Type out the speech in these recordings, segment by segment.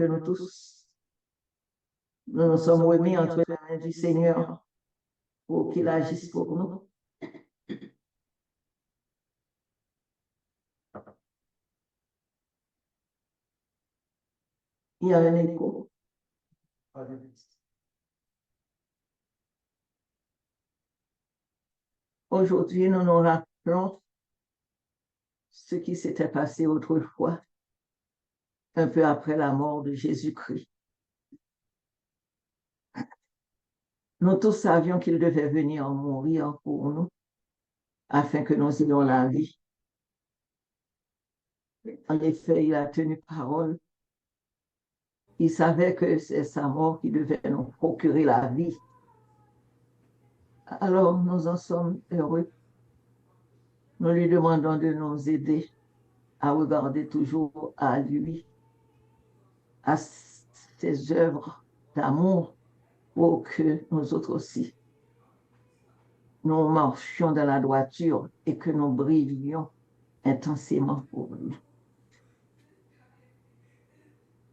de nous tous. Nous nous sommes remis entre les mains du Seigneur pour qu'il agisse pour nous. Il y a un écho. Aujourd'hui, nous nous rappelons ce qui s'était passé autrefois, un peu après la mort de Jésus-Christ. Nous tous savions qu'il devait venir mourir pour nous, afin que nous ayons la vie. En effet, il a tenu parole. Il savait que c'est sa mort qui devait nous procurer la vie. Alors, nous en sommes heureux. Nous lui demandons de nous aider à regarder toujours à lui, à ses œuvres d'amour, pour que nous autres aussi, nous marchions dans la droiture et que nous brillions intensément pour lui.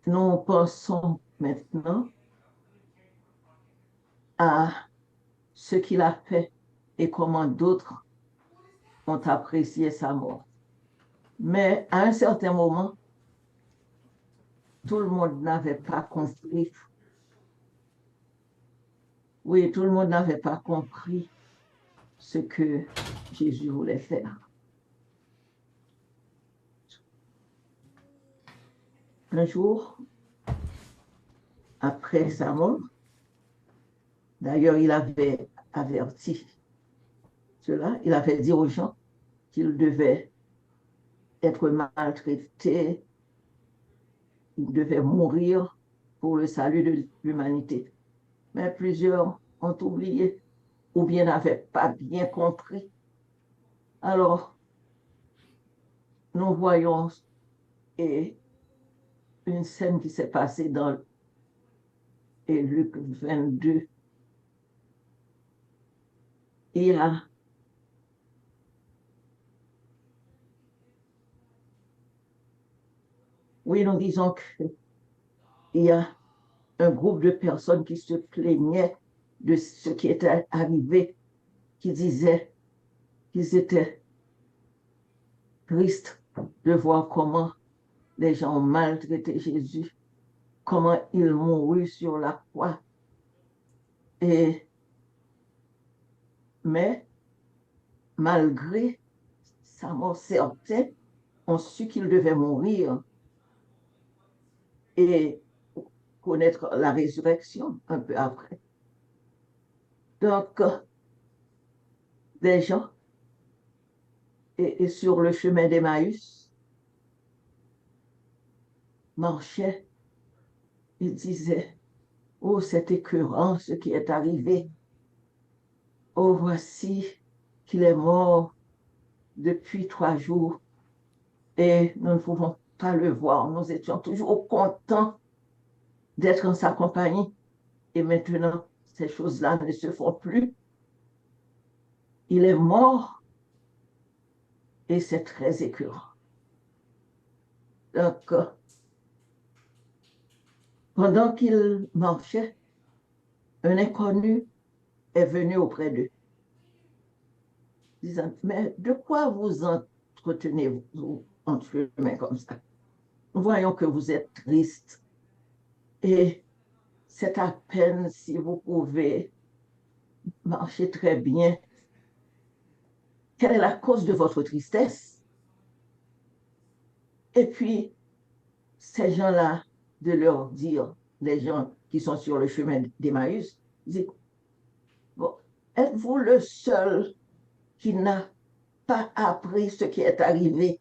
Nous pensons maintenant à ce qu'il a fait et comment d'autres ont apprécié sa mort. Mais à un certain moment, tout le monde n'avait pas compris. Oui, tout le monde n'avait pas compris ce que Jésus voulait faire. Un jour, après sa mort, d'ailleurs, il avait averti cela, il avait dit aux gens qu'il devait être maltraité, il devait mourir pour le salut de l'humanité. Mais plusieurs ont oublié ou bien n'avaient pas bien compris. Alors, nous voyons une scène qui s'est passée dans Luc 22. Oui, nous disons qu'il y a un groupe de personnes qui se plaignaient de ce qui était arrivé, qui disaient qu'ils étaient tristes de voir comment les gens ont maltraité Jésus, comment il mourut sur la croix. Mais malgré sa mort, certains ont su qu'il devait mourir et connaître la résurrection un peu après. Donc, des gens, et sur le chemin d'Emmaüs, marchaient, ils disaient, oh, c'est écœurant ce qui est arrivé. Oh, voici qu'il est mort depuis 3 jours et nous ne pouvons pas le voir. Nous étions toujours contents d'être en sa compagnie et maintenant, ces choses-là ne se font plus. Il est mort et c'est très écœurant. Donc, pendant qu'il marchait, un inconnu est venu auprès d'eux, disant, mais de quoi vous entretenez-vous en chemin comme ça? Nous voyons que vous êtes triste et c'est à peine si vous pouvez marcher très bien. Quelle est la cause de votre tristesse? Et puis, ces gens-là, de leur dire, les gens qui sont sur le chemin d'Emmaüs, disent, bon, êtes-vous le seul qui n'a pas appris ce qui est arrivé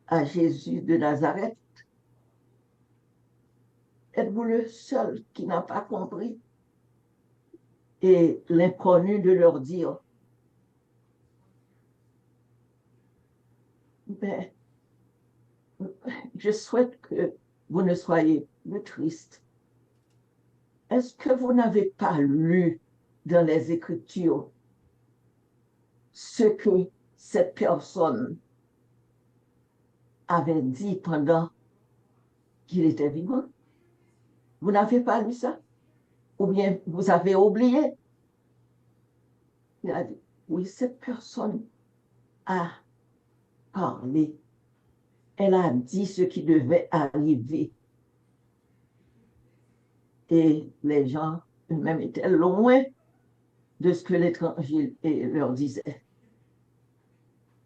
à Jésus de Nazareth? Êtes-vous le seul qui n'a pas compris? Et l'inconnu de leur dire, mais je souhaite que vous ne soyez plus triste. Est-ce que vous n'avez pas lu dans les Écritures ce que cette personne avait dit pendant qu'il était vivant. Vous n'avez pas lu ça? Ou bien vous avez oublié? Il a dit, oui, cette personne a parlé. Elle a dit ce qui devait arriver. Et les gens eux-mêmes étaient loin de ce que l'étranger leur disait.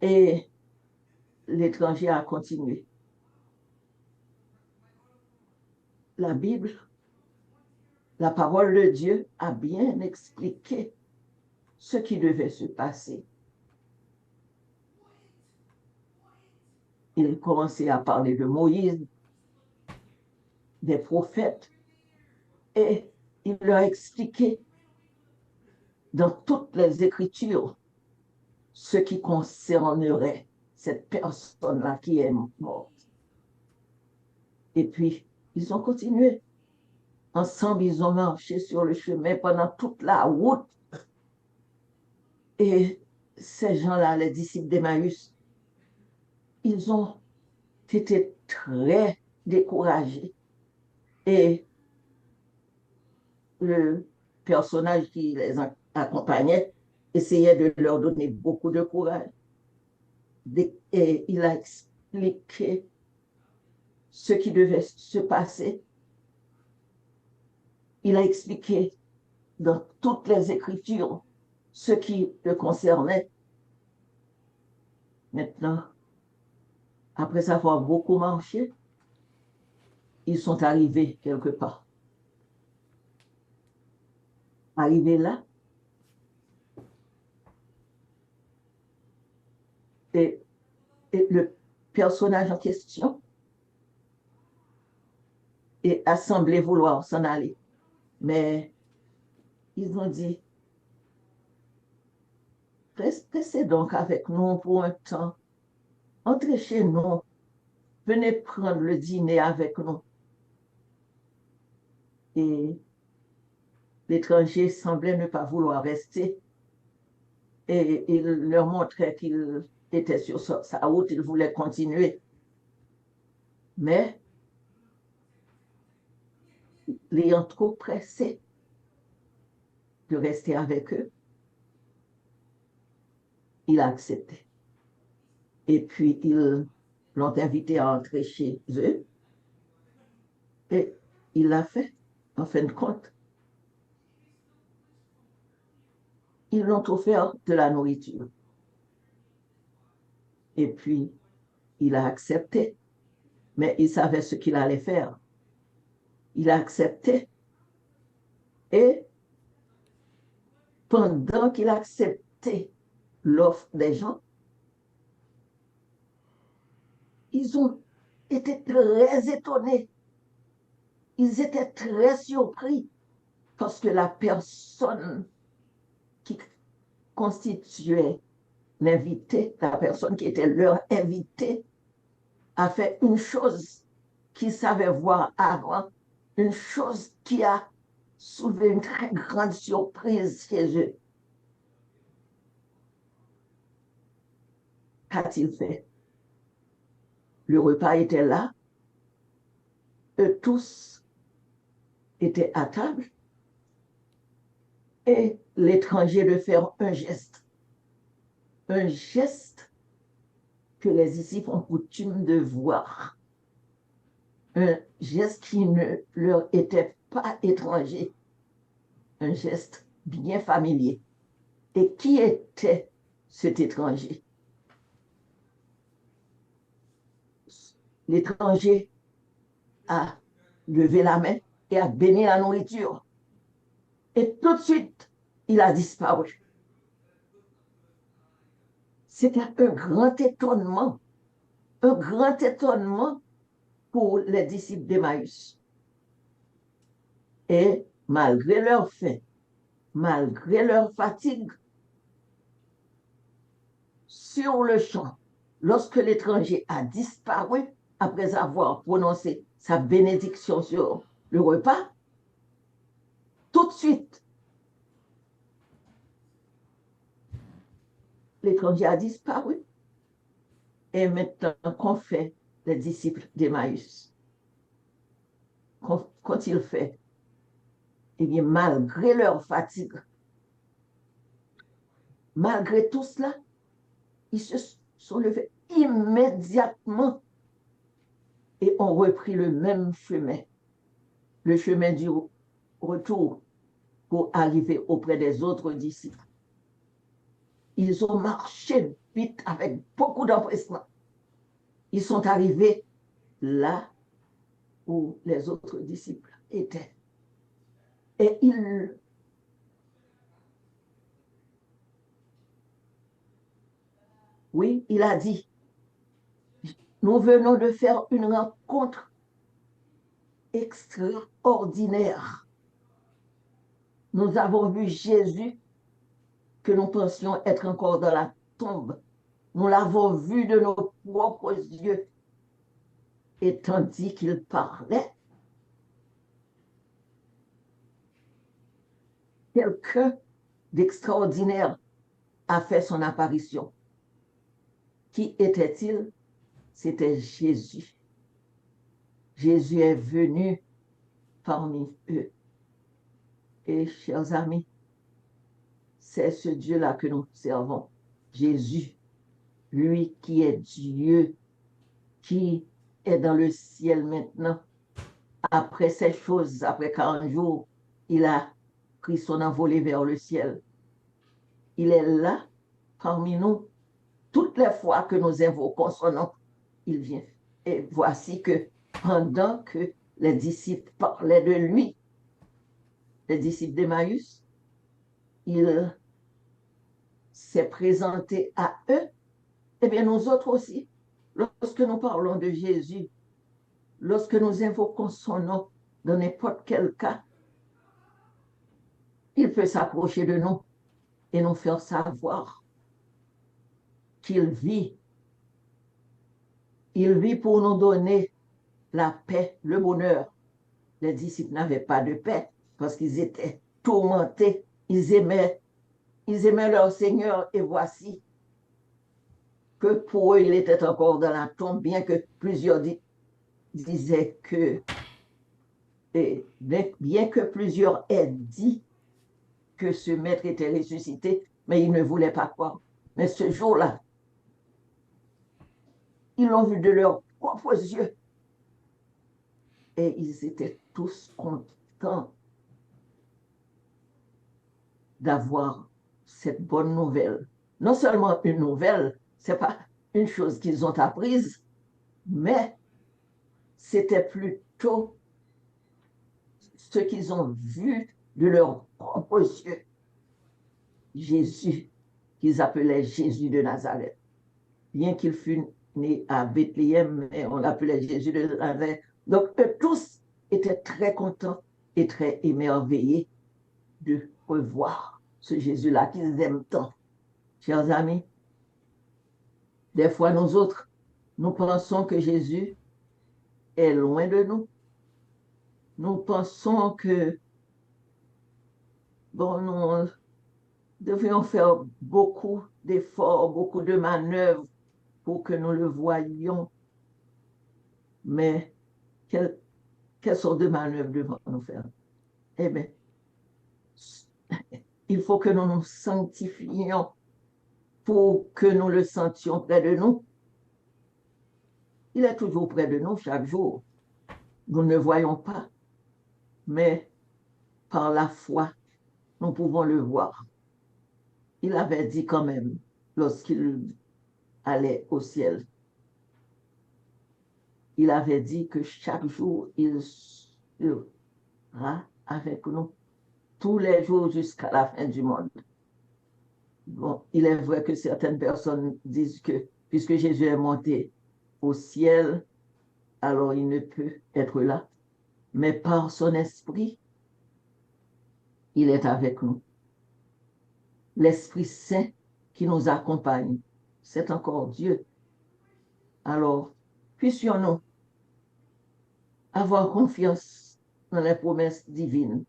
Et l'étranger a continué. La Bible, la parole de Dieu a bien expliqué ce qui devait se passer. Il a commencé à parler de Moïse, des prophètes, et il leur a expliqué dans toutes les Écritures ce qui concernerait cette personne-là qui est morte. Et puis, ils ont continué. Ensemble, ils ont marché sur le chemin pendant toute la route. Et ces gens-là, les disciples d'Emmaüs, ils ont été très découragés. Et le personnage qui les accompagnait essayait de leur donner beaucoup de courage. Et il a expliqué ce qui devait se passer. Il a expliqué dans toutes les Écritures ce qui le concernait. Maintenant, après avoir beaucoup marché, ils sont arrivés quelque part. Arrivés là, et le personnage en question a semblé vouloir s'en aller. Mais ils ont dit, restez donc avec nous pour un temps. Entrez chez nous. Venez prendre le dîner avec nous. Et l'étranger semblait ne pas vouloir rester. Et il leur montrait qu'il était sur sa route, il voulait continuer. Mais, l'ayant trop pressé de rester avec eux, il a accepté. Et puis, ils l'ont invité à entrer chez eux. Et il l'a fait, en fin de compte. Ils l'ont offert de la nourriture. Et puis, il a accepté. Mais il savait ce qu'il allait faire. Il a accepté. Et pendant qu'il acceptait l'offre des gens, ils ont été très étonnés. Ils étaient très surpris parce que la personne qui constituait l'invité, la personne qui était leur invité, a fait une chose qu'ils savaient voir avant, une chose qui a soulevé une très grande surprise chez eux. Qu'a-t-il fait? Le repas était là, eux tous étaient à table, et l'étranger de faire un geste que les disciples ont coutume de voir, un geste qui ne leur était pas étranger, un geste bien familier. Et qui était cet étranger? L'étranger a levé la main et a béni la nourriture. Et tout de suite, il a disparu. C'était un grand étonnement pour les disciples d'Emmaüs. Et malgré leur faim, malgré leur fatigue, sur le champ, lorsque l'étranger a disparu, après avoir prononcé sa bénédiction sur le repas, tout de suite, l'étranger a disparu. Et maintenant, qu'ont fait les disciples d'Emmaüs? qu'ont-ils fait? Eh bien, malgré leur fatigue, malgré tout cela, ils se sont levés immédiatement et ont repris le même chemin, le chemin du retour pour arriver auprès des autres disciples. Ils ont marché vite avec beaucoup d'empressement. Ils sont arrivés là où les autres disciples étaient. Et il a dit, nous venons de faire une rencontre extraordinaire. Nous avons vu Jésus que nous pensions être encore dans la tombe. Nous l'avons vu de nos propres yeux. Et tandis qu'il parlait, quelqu'un d'extraordinaire a fait son apparition. Qui était-il? C'était Jésus. Jésus est venu parmi eux. Et chers amis, c'est ce Dieu-là que nous servons. Jésus, lui qui est Dieu, qui est dans le ciel maintenant. Après ces choses, après 40 jours, il a pris son envolée vers le ciel. Il est là, parmi nous. Toutes les fois que nous invoquons son nom, il vient. Et voici que pendant que les disciples parlaient de lui, les disciples d'Emmaüs, il s'est présenté à eux. Eh bien, nous autres aussi, lorsque nous parlons de Jésus, lorsque nous invoquons son nom dans n'importe quel cas, il peut s'approcher de nous et nous faire savoir qu'il vit. Il vit pour nous donner la paix, le bonheur. Les disciples n'avaient pas de paix parce qu'ils étaient tourmentés. Ils aimaient leur Seigneur et voici que pour eux, il était encore dans la tombe, bien que plusieurs disaient que, bien que plusieurs aient dit que ce maître était ressuscité, mais ils ne voulaient pas croire. Mais ce jour-là, ils l'ont vu de leurs propres yeux et ils étaient tous contents d'avoir cette bonne nouvelle. Non seulement une nouvelle, ce n'est pas une chose qu'ils ont apprise, mais c'était plutôt ce qu'ils ont vu de leurs propres yeux. Jésus, qu'ils appelaient Jésus de Nazareth. Bien qu'il fût né à Bethléem, mais on l'appelait Jésus de Nazareth. Donc, eux tous étaient très contents et très émerveillés de revoir ce Jésus-là qu'ils aiment tant. Chers amis, des fois, nous autres, nous pensons que Jésus est loin de nous. Nous pensons que, bon, nous devrions faire beaucoup d'efforts, beaucoup de manœuvres pour que nous le voyions. Mais quelle sorte de manœuvre devons-nous faire? Eh bien, il faut que nous nous sanctifions pour que nous le sentions près de nous. Il est toujours près de nous chaque jour. Nous ne le voyons pas, mais par la foi, nous pouvons le voir. Il avait dit quand même, lorsqu'il allait au ciel, il avait dit que chaque jour, il sera avec nous, tous les jours jusqu'à la fin du monde. Bon, il est vrai que certaines personnes disent que puisque Jésus est monté au ciel, alors il ne peut être là. Mais par son esprit, il est avec nous. L'Esprit Saint qui nous accompagne, c'est encore Dieu. Alors, puissions-nous avoir confiance dans les promesses divines.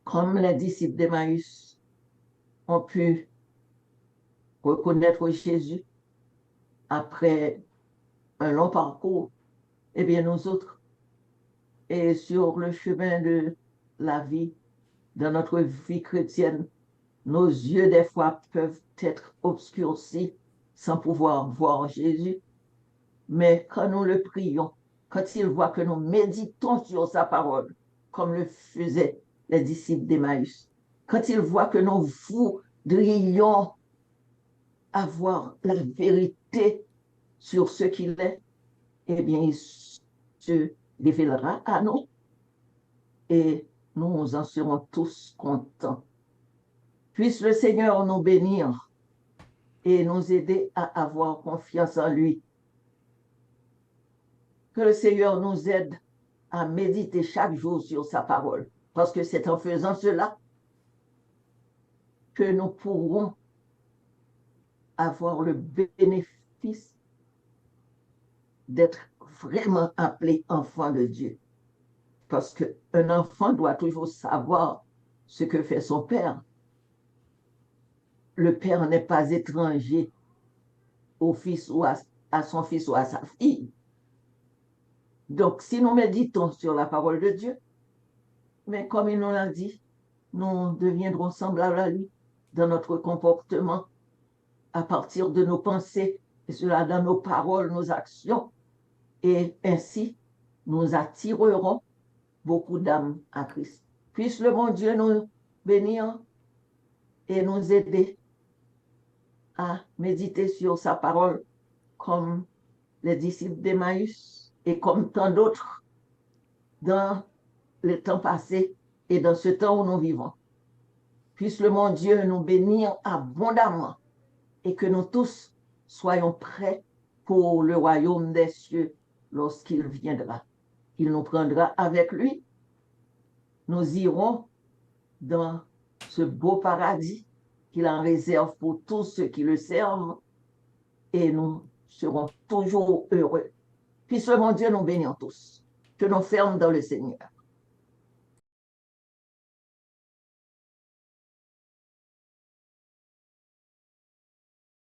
Comme les disciples d'Emmaüs ont pu reconnaître Jésus après un long parcours eh bien, nous autres, et sur le chemin de la vie, dans notre vie chrétienne, nos yeux, des fois, peuvent être obscurcis sans pouvoir voir Jésus. Mais quand nous le prions, quand il voit que nous méditons sur sa parole, comme le faisaient les disciples d'Emmaüs, quand il voit que nous voudrions avoir la vérité sur ce qu'il est, eh bien, il se révélera à nous et nous en serons tous contents. Puisse le Seigneur nous bénir et nous aider à avoir confiance en lui. Que le Seigneur nous aide à méditer chaque jour sur sa parole, parce que c'est en faisant cela que nous pourrons avoir le bénéfice d'être vraiment appelé enfant de Dieu. Parce qu'un enfant doit toujours savoir ce que fait son père. Le père n'est pas étranger au fils ou à son fils ou à sa fille. Donc, si nous méditons sur la parole de Dieu, mais comme il nous l'a dit, nous deviendrons semblables à lui dans notre comportement, à partir de nos pensées, et cela dans nos paroles, nos actions, et ainsi nous attirerons beaucoup d'âmes à Christ. Puisse le bon Dieu nous bénir et nous aider à méditer sur sa parole comme les disciples d'Emmaüs et comme tant d'autres dans le temps passé et dans ce temps où nous vivons. Puisse le bon Dieu nous bénir abondamment et que nous tous soyons prêts pour le royaume des cieux lorsqu'il viendra. Il nous prendra avec lui. Nous irons dans ce beau paradis qu'il en réserve pour tous ceux qui le servent et nous serons toujours heureux. Puisse le bon Dieu nous bénir tous. Que nous fermes dans le Seigneur.